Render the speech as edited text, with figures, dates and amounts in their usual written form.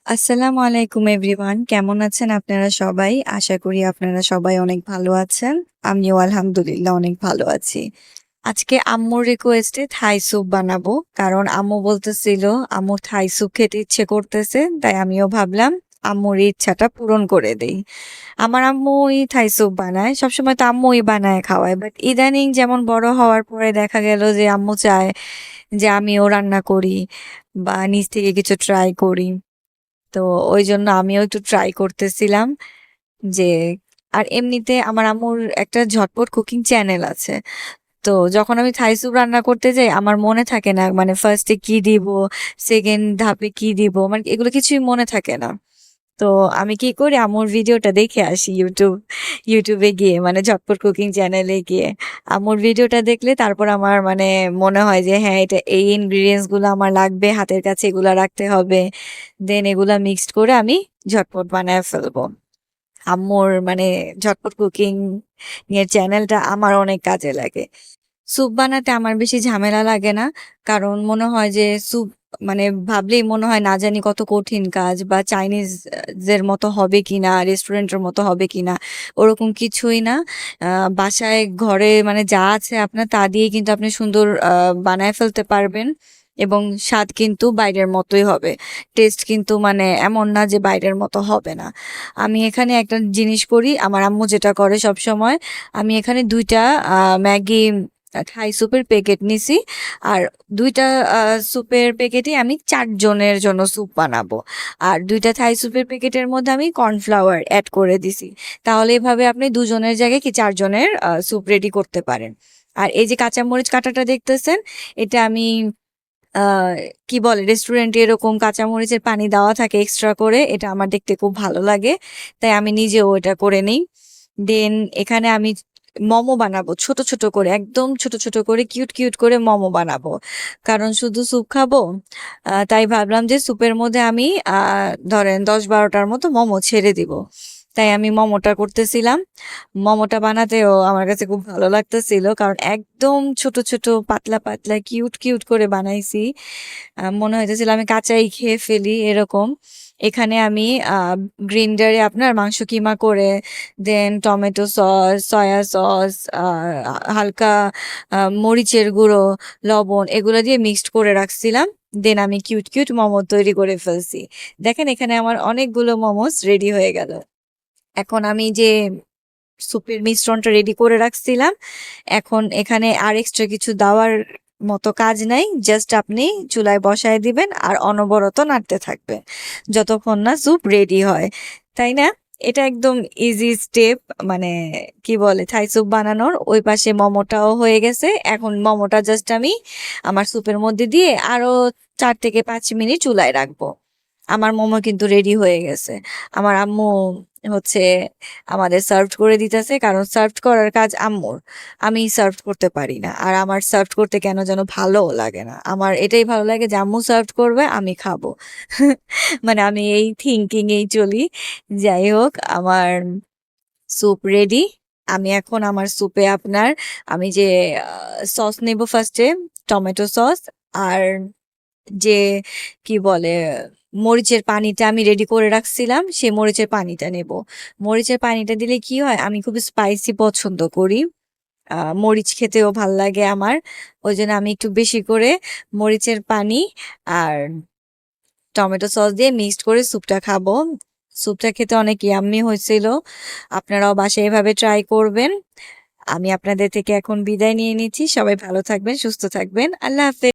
আসসালামু আলাইকুম এভরিওয়ান। কেমন আছেন আপনারা সবাই? আশা করি আপনারা সবাই অনেক ভালো আছেন। আমিও আলহামদুলিল্লাহ অনেক ভালো আছি। আজকে আম্মুর রিকোয়েস্টে থাই স্যুপ বানাবো। কারণ আম্মু বলতেছিল আম্মুর থাই স্যুপ খেতে ইচ্ছে করতেছে। তাই আমিও ভাবলাম আম্মুর এই ইচ্ছাটা পূরণ করে দেই। আমার আম্মুই থাই স্যুপ বানায়। সবসময় তো আম্মুই বানায় খাওয়ায়। বাট ইদানিং যেমন বড় হওয়ার পরে দেখা গেল যে আম্মু চায় যে আমিও রান্না করি বা নিজ থেকে কিছু ট্রাই করি। তো ওইজন্য আমিও একটু ট্রাই করতেছিলাম যে আর এমনিতে আমার আম্মুর একটা ঝটপট কুকিং চ্যানেল আছে। তো যখন আমি থাই স্যুপ রান্না করতে যাই আমার মনে থাকে না মানে ফার্স্টে কি দিব, সেকেন্ড ধাপে কি দিব মানে এগুলো কিছুই মনে থাকে না। তো আমি কি করি আম্মুর ভিডিওটা দেখে আসি ইউটিউবে গিয়ে মানে ঝটপট কুকিং চ্যানেলে গিয়ে। আম্মুর ভিডিওটা দেখলে তারপর আমার মানে মনে হয় যে হ্যাঁ এটা এই ইনগ্রিডিয়েন্টস গুলো আমার লাগবে, হাতের কাছে এগুলা রাখতে হবে। দেন এগুলা মিক্সড করে আমি ঝটপট বানায় ফেলবো। আম্মুর মানে ঝটপট কুকিং এর চ্যানেলটা আমার অনেক কাজে লাগে। স্যুপ বানাতে আমার বেশি ঝামেলা লাগে না। কারণ মনে হয় যে স্যুপ মানে ভাবলেই মনে হয় না জানি কত কঠিন কাজ বা চাইনিজ দের মতো হবে কিনা, রেস্টুরেন্টের মতো হবে কিনা, ওরকম কিছুই না। বাসায় ঘরে মানে যা আছে আপনার তা দিয়ে কিন্তু আপনি সুন্দর বানায় ফেলতে পারবেন এবং স্বাদ কিন্তু বাইরের মতোই হবে। টেস্ট কিন্তু মানে এমন না যে বাইরের মতো হবে না। আমি এখানে একটা জিনিস করি, আমার আম্মু যেটা করে সবসময়, আমি এখানে ২ টা ম্যাগি থাই স্যুপের প্যাকেট নিছি। আর ২ টা স্যুপের প্যাকেটে আমি ৪ জনের জন্য স্যুপ বানাবো। আর ২ টা থাই স্যুপের প্যাকেটের মধ্যে আমি কর্নফ্লাওয়ার এড করে দিছি। তাহলে এভাবে আপনি ২ জনের জায়গায় কি ৪ জনের স্যুপ রেডি করতে পারেন। আর এই যে কাঁচামরিচ কাটাটা দেখতেছেন, এটা আমি আ কি বলে রেস্টুরেন্টে এরকম কাঁচামরিচের পানি দেওয়া থাকে এক্সট্রা করে। এটা আমার দেখতে খুব ভালো লাগে। তাই আমি নিজেও এটা করে নেই। দেন এখানে আমি মোমো বানাবো ছোট, ছোট করে একদম ছোট, ছোট করে কিউট করে মোমো বানাবো। কারণ শুধু স্যুপ খাবো। তাই ভাবলাম যে স্যুপের মধ্যে আমি ধরেন ১০-১২ টার মতো মোমো ছেড়ে দিব। তাই আমি মোমোটা করতেছিলাম। মোমোটা বানাতেও আমার কাছে খুব ভালো লাগতেছিল। কারণ একদম ছোট পাতলা কিউট করে বানাইছি। মনে হইতেছিল আমি কাঁচাই খেয়ে ফেলি এরকম। এখানে আমি আ গ্রাইন্ডারে আপনার মাংস কিমা করে দেন টমেটো সস, সয়া সস, হালকা মরিচের গুঁড়ো, লবণ এগুলো দিয়ে মিক্সড করে রাখছিলাম। দেন আমি কিউট মোমো তৈরি করে ফেলছি। দেখেন এখানে আমার অনেকগুলো মোমোস রেডি হয়ে গেল। এখন আমি যে স্যুপের মিশ্রণটা রেডি করে রাখছিলাম, এখন এখানে আর এক্সট্রা কিছু দেওয়ার মতো কাজ নাই। জাস্ট আপনি চুলায় বসায় দিবেন আর অনবরত নাড়তে থাকবেন যতক্ষণ না স্যুপ রেডি হয়। তাই না? এটা একদম ইজি স্টেপ মানে কি বলে থাই স্যুপ বানানোর। ওই পাশে মোমোটাও হয়ে গেছে। এখন মোমোটা জাস্ট আমি আমার স্যুপের মধ্যে দিয়ে আরো ৪ থেকে ৫ মিনিট চুলায় রাখবো। আমার মোমো কিন্তু রেডি হয়ে গেছে। আমার আম্মু হচ্ছে আমাদের সার্ভড করে দিতেছে। কারণ সার্ভড করার কাজ আম্মুর। আমি সার্ভড করতে পারি না। আর আমার সার্ভড করতে কেন যেন ভালোও লাগে না। আমার এটাই ভালো লাগে যে আম্মু সার্ভড করবে, আমি খাবো। মানে আমি এই থিংকিং এই চলি। যাই হোক আমার স্যুপ রেডি। আমি এখন আমার স্যুপে আপনার আমি যে সস নেব ফার্স্টে টমেটো সস আর যে কি বলে মরিচের পানিটা আমি রেডি করে রাখছিলাম সেই মরিচের পানিটা নেব। মরিচের পানিটা দিলে কি হয় আমি খুব স্পাইসি পছন্দ করি। মরিচ খেতেও ভাল লাগে আমার। ওইজন্য আমি একটু বেশি করে মরিচের পানি আর টমেটো সস দিয়ে মিক্সড করে স্যুপটা খাবো। স্যুপটা খেতে অনেক ইয়াম্মি হয়েছিল। আপনারাও বাসায় এভাবে ট্রাই করবেন। আমি আপনাদের থেকে এখন বিদায় নিয়ে নিচ্ছি। সবাই ভালো থাকবেন, সুস্থ থাকবেন। আল্লাহ হাফেজ।